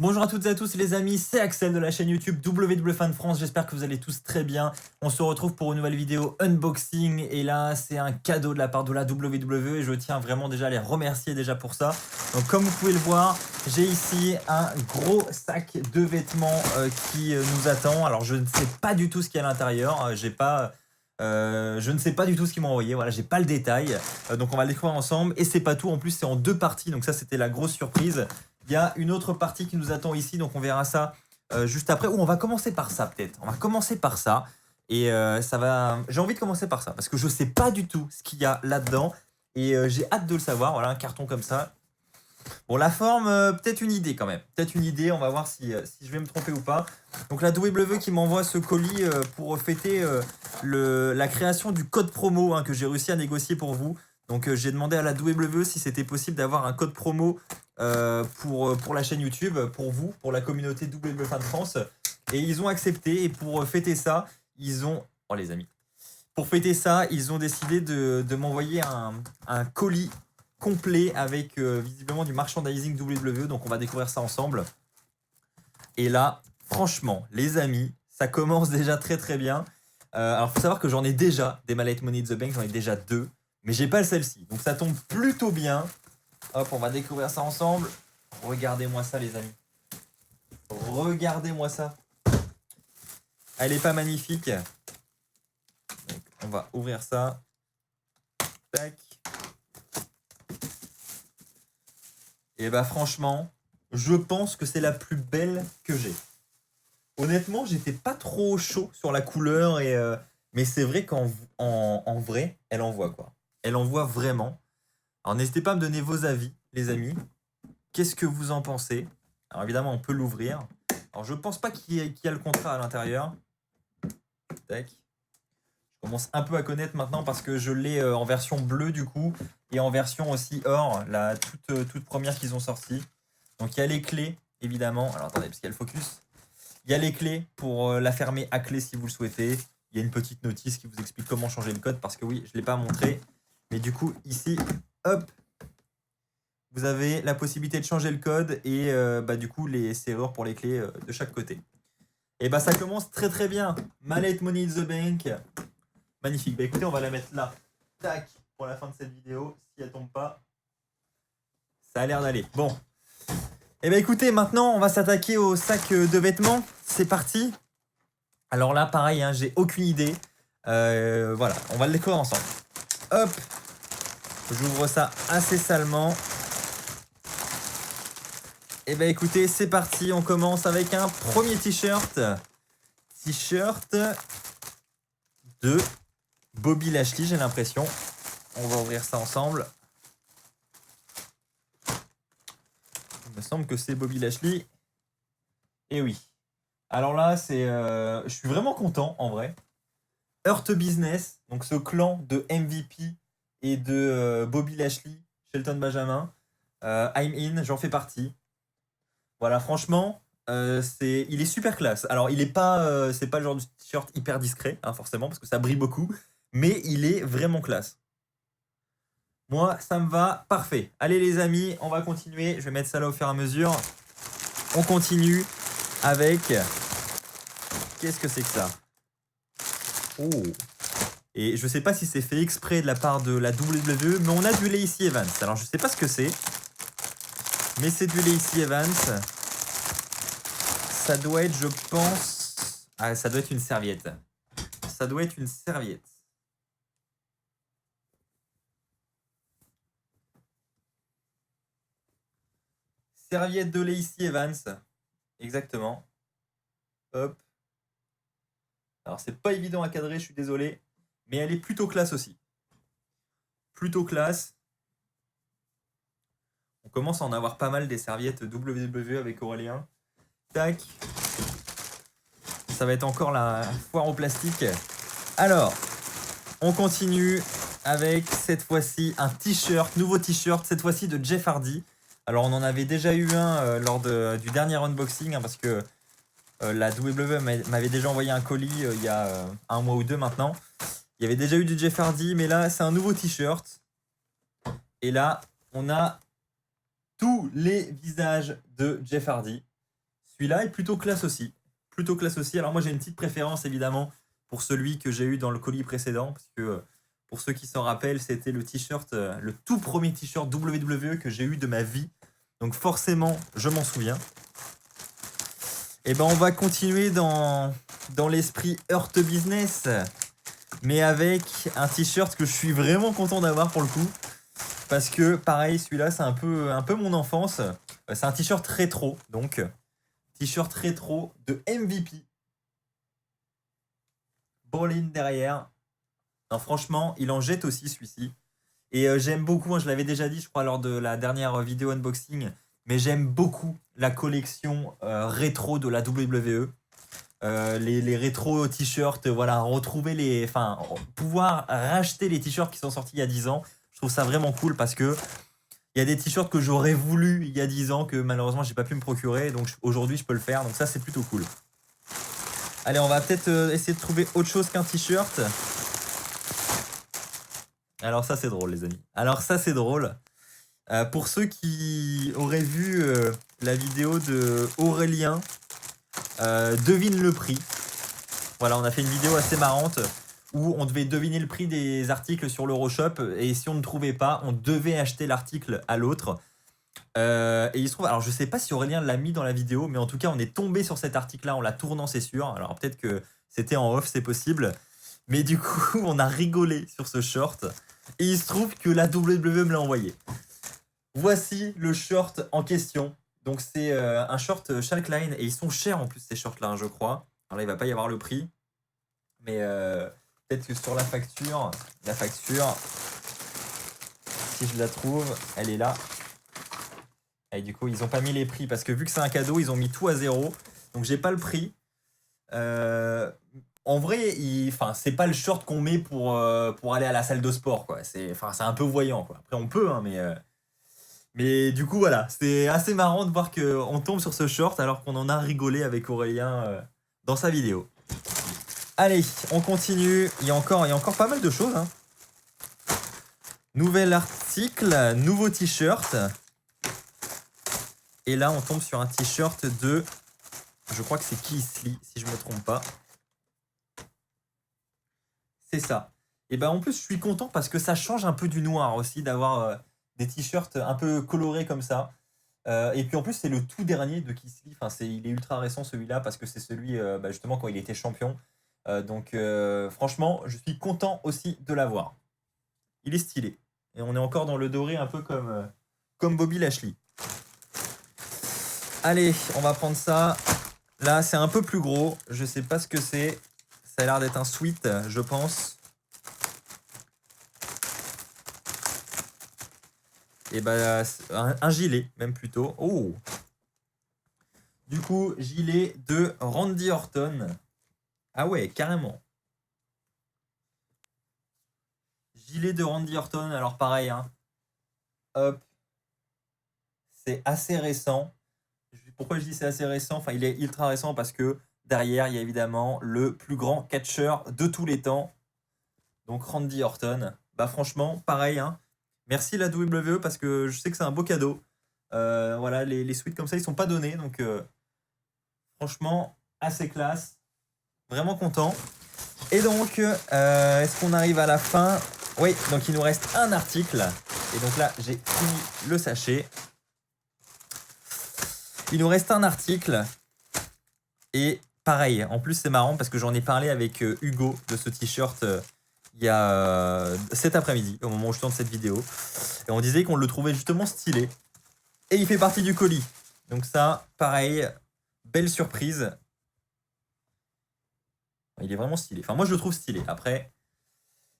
Bonjour à toutes et à tous les amis, c'est Axel de la chaîne YouTube WWFan France, j'espère que vous allez tous très bien. On se retrouve pour une nouvelle vidéo unboxing et là c'est un cadeau de la part de la WWE et je tiens vraiment déjà à les remercier déjà pour ça. Donc comme vous pouvez le voir, j'ai ici un gros sac de vêtements qui nous attend. Alors je ne sais pas du tout ce qu'il y a à l'intérieur, je ne sais pas du tout ce qu'ils m'ont envoyé, voilà, j'ai pas le détail, donc on va le découvrir ensemble et c'est pas tout, en plus c'est en deux parties, donc ça c'était la grosse surprise. Il y a une autre partie qui nous attend ici, donc on verra ça juste après. Ou on va commencer par ça peut-être. On va commencer par ça. Et ça va. J'ai envie de commencer par ça parce que je sais pas du tout ce qu'il y a là-dedans et j'ai hâte de le savoir. Voilà, un carton comme ça. Bon, la forme, peut-être une idée quand même. Peut-être une idée. On va voir si je vais me tromper ou pas. Donc la WWE qui m'envoie ce colis pour fêter la création du code promo que j'ai réussi à négocier pour vous. Donc j'ai demandé à la WWE si c'était possible d'avoir un code promo pour la chaîne YouTube, pour vous, pour la communauté WWFan France. Et ils ont accepté. Et pour fêter ça, ils ont... Oh les amis. Pour fêter ça, ils ont décidé de m'envoyer un colis complet avec visiblement du merchandising WWE. Donc on va découvrir ça ensemble. Et là, franchement, les amis, ça commence déjà très très bien. Alors faut savoir que j'en ai déjà des mallettes Money in the Bank, j'en ai déjà deux. Mais j'ai pas celle-ci. Donc ça tombe plutôt bien. Hop, on va découvrir ça ensemble. Regardez-moi ça les amis. Regardez-moi ça. Elle est pas magnifique. Donc, on va ouvrir ça. Tac. Et bah franchement, je pense que c'est la plus belle que j'ai. Honnêtement, j'étais pas trop chaud sur la couleur, mais c'est vrai qu'en vrai, elle envoie quoi. Elle envoie vraiment. Alors n'hésitez pas à me donner vos avis, les amis. Qu'est-ce que vous en pensez? Alors évidemment, on peut l'ouvrir. Alors je pense pas qu'il y a le contrat à l'intérieur. Tac. Je commence un peu à connaître maintenant parce que je l'ai en version bleue du coup. Et en version aussi or, la toute première qu'ils ont sortie. Donc il y a les clés, évidemment. Alors attendez, parce qu'il y a le focus. Il y a les clés pour la fermer à clé si vous le souhaitez. Il y a une petite notice qui vous explique comment changer le code parce que oui, je ne l'ai pas montré. Mais du coup, ici, hop, vous avez la possibilité de changer le code et du coup, les serrures pour les clés de chaque côté. Et bah ça commence très très bien. Mallette Money in the Bank. Magnifique. Bah écoutez, on va la mettre là. Tac, pour la fin de cette vidéo. Si elle tombe pas, ça a l'air d'aller. Bon. Et bah écoutez, maintenant on va s'attaquer au sac de vêtements. C'est parti. Alors là, pareil, j'ai aucune idée. Voilà, on va le découvrir ensemble. Hop. J'ouvre ça assez salement. Et bah écoutez, c'est parti. On commence avec un premier t-shirt. T-shirt de Bobby Lashley, j'ai l'impression. On va ouvrir ça ensemble. Il me semble que c'est Bobby Lashley. Et oui. Alors là, je suis vraiment content en vrai. Hurt Business, donc ce clan de MVP et de Bobby Lashley, Shelton Benjamin. I'm in, j'en fais partie. Voilà, franchement, il est super classe. Alors, il est pas, c'est pas le genre de t-shirt hyper discret, forcément, parce que ça brille beaucoup. Mais il est vraiment classe. Moi, ça me va parfait. Allez les amis, on va continuer. Je vais mettre ça là au fur et à mesure. On continue avec... Qu'est-ce que c'est que ça? Oh. Et je sais pas si c'est fait exprès de la part de la WWE, mais on a du Lacey Evans. Alors je sais pas ce que c'est, mais c'est du Lacey Evans. Ça doit être, je pense... Ah, ça doit être une serviette. Ça doit être une serviette. Serviette de Lacey Evans. Exactement. Hop. Alors, c'est pas évident à cadrer, je suis désolé. Mais elle est plutôt classe aussi. Plutôt classe. On commence à en avoir pas mal des serviettes WWE avec Aurélien. Tac. Ça va être encore la foire au plastique. Alors, on continue avec cette fois-ci un t-shirt, nouveau t-shirt, cette fois-ci de Jeff Hardy. Alors, on en avait déjà eu un lors du dernier unboxing parce que la WWE m'avait déjà envoyé un colis il y a un mois ou deux maintenant. Il y avait déjà eu du Jeff Hardy, mais là, c'est un nouveau t-shirt. Et là, on a tous les visages de Jeff Hardy. celui-là est plutôt classe aussi. Plutôt classe aussi. Alors moi j'ai une petite préférence évidemment pour celui que j'ai eu dans le colis précédent. Parce que pour ceux qui s'en rappellent, c'était le t-shirt, le tout premier t-shirt WWE que j'ai eu de ma vie. Donc forcément, je m'en souviens. Et ben on va continuer dans l'esprit Earth Business. Mais avec un t-shirt que je suis vraiment content d'avoir pour le coup. Parce que pareil, celui-là c'est un peu mon enfance. C'est un t-shirt rétro. Donc t-shirt rétro de MVP. Ballin derrière. Non, franchement, il en jette aussi celui-ci. Et j'aime beaucoup, hein, je l'avais déjà dit, je crois, lors de la dernière vidéo unboxing, mais j'aime beaucoup la collection rétro de la WWE. Les rétro t-shirts, voilà, pouvoir racheter les t-shirts qui sont sortis il y a 10 ans, je trouve ça vraiment cool parce que il y a des t-shirts que j'aurais voulu il y a 10 ans que malheureusement j'ai pas pu me procurer, donc aujourd'hui je peux le faire, donc ça c'est plutôt cool. Allez, on va peut-être essayer de trouver autre chose qu'un t-shirt. Alors ça c'est drôle les amis. Alors ça c'est drôle. Pour ceux qui auraient vu la vidéo de Aurélien, devine le prix. Voilà, on a fait une vidéo assez marrante où on devait deviner le prix des articles sur l'Euroshop et si on ne trouvait pas, on devait acheter l'article à l'autre. Et il se trouve, alors je sais pas si Aurélien l'a mis dans la vidéo, mais en tout cas on est tombé sur cet article-là en la tournant, c'est sûr. Alors peut-être que c'était en off, c'est possible. Mais du coup, on a rigolé sur ce short. Et il se trouve que la WWE me l'a envoyé. Voici le short en question. Donc c'est un short Calvin Klein. Et ils sont chers en plus ces shorts-là, hein, je crois. Alors là, il va pas y avoir le prix. Mais peut-être que sur la facture, si je la trouve, elle est là. Et du coup, ils ont pas mis les prix. Parce que vu que c'est un cadeau, ils ont mis tout à 0. Donc j'ai pas le prix. En vrai, c'est pas le short qu'on met pour aller à la salle de sport, quoi. C'est un peu voyant, quoi. Après, on peut, hein, mais du coup, voilà. C'est assez marrant de voir qu'on tombe sur ce short alors qu'on en a rigolé avec Aurélien dans sa vidéo. Allez, on continue. Il y a encore pas mal de choses, hein. Nouvel article, nouveau t-shirt. Et là, on tombe sur un t-shirt de... Je crois que c'est Keith Lee, si je me trompe pas. C'est ça. Et ben en plus, je suis content parce que ça change un peu du noir aussi d'avoir des t-shirts un peu colorés comme ça. Et puis en plus, c'est le tout dernier de Keith Lee. Il est ultra récent celui-là parce que c'est celui justement quand il était champion. Donc franchement, je suis content aussi de l'avoir. Il est stylé. Et on est encore dans le doré un peu comme Bobby Lashley. Allez, on va prendre ça. Là, c'est un peu plus gros. Je sais pas ce que c'est. Ça a l'air d'être un sweat, je pense. Et bah, un gilet, même plutôt. Oh! Du coup, gilet de Randy Orton. Ah ouais, carrément. Gilet de Randy Orton, alors pareil, hein. Hop. C'est assez récent. Pourquoi je dis c'est assez récent? Enfin, il est ultra récent parce que derrière, il y a évidemment le plus grand catcheur de tous les temps. Donc Randy Orton. Bah franchement, pareil, hein. Merci la WWE parce que je sais que c'est un beau cadeau. Voilà, les suites comme ça, ils sont pas donnés. Donc franchement, assez classe. Vraiment content. Et donc, est-ce qu'on arrive à la fin? Oui, donc il nous reste un article. Et donc là, j'ai fini le sachet. Il nous reste un article. Et pareil, en plus c'est marrant parce que j'en ai parlé avec Hugo de ce t-shirt il y a cet après-midi, au moment où je tourne cette vidéo. Et on disait qu'on le trouvait justement stylé. Et il fait partie du colis. Donc ça, pareil, belle surprise. Il est vraiment stylé. Enfin, moi je le trouve stylé. Après,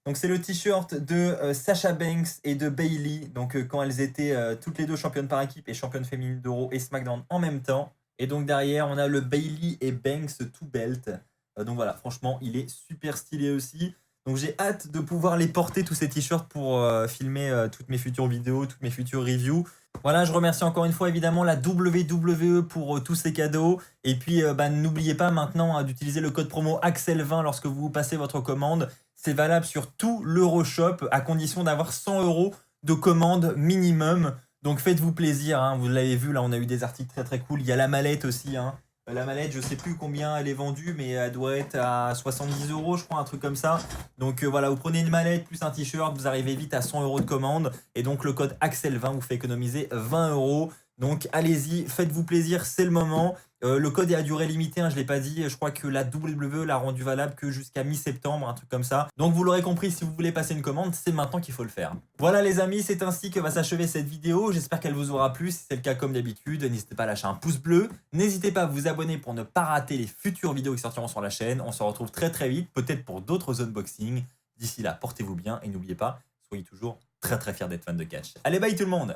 donc c'est le t-shirt de Sasha Banks et de Bayley. Donc quand elles étaient toutes les deux championnes par équipe et championnes féminines d'Euro et SmackDown en même temps. Et donc derrière, on a le Bayley et Banks two belt. Donc voilà, franchement, il est super stylé aussi. Donc j'ai hâte de pouvoir les porter, tous ces t-shirts, pour filmer toutes mes futures vidéos, toutes mes futures reviews. Voilà, je remercie encore une fois évidemment la WWE pour tous ces cadeaux. Et puis n'oubliez pas maintenant d'utiliser le code promo Axel20 lorsque vous passez votre commande. C'est valable sur tout l'Euroshop à condition d'avoir 100 € de commande minimum. Donc faites-vous plaisir, hein. Vous l'avez vu, là on a eu des articles très très cool. Il y a la mallette aussi, hein. La mallette, je sais plus combien elle est vendue, mais elle doit être à 70 €, je crois, un truc comme ça. Donc voilà, vous prenez une mallette plus un t-shirt, vous arrivez vite à 100 € de commande. Et donc le code Axel20 vous fait économiser 20 €. Donc allez-y, faites-vous plaisir, c'est le moment. Le code est à durée limitée, hein, je ne l'ai pas dit. Je crois que la WWE l'a rendu valable que jusqu'à mi-septembre, un truc comme ça. Donc vous l'aurez compris, si vous voulez passer une commande, c'est maintenant qu'il faut le faire. Voilà les amis, c'est ainsi que va s'achever cette vidéo. J'espère qu'elle vous aura plu. Si c'est le cas comme d'habitude, n'hésitez pas à lâcher un pouce bleu. N'hésitez pas à vous abonner pour ne pas rater les futures vidéos qui sortiront sur la chaîne. On se retrouve très très vite, peut-être pour d'autres unboxings. D'ici là, portez-vous bien et n'oubliez pas, soyez toujours très très fiers d'être fan de catch. Allez, bye tout le monde!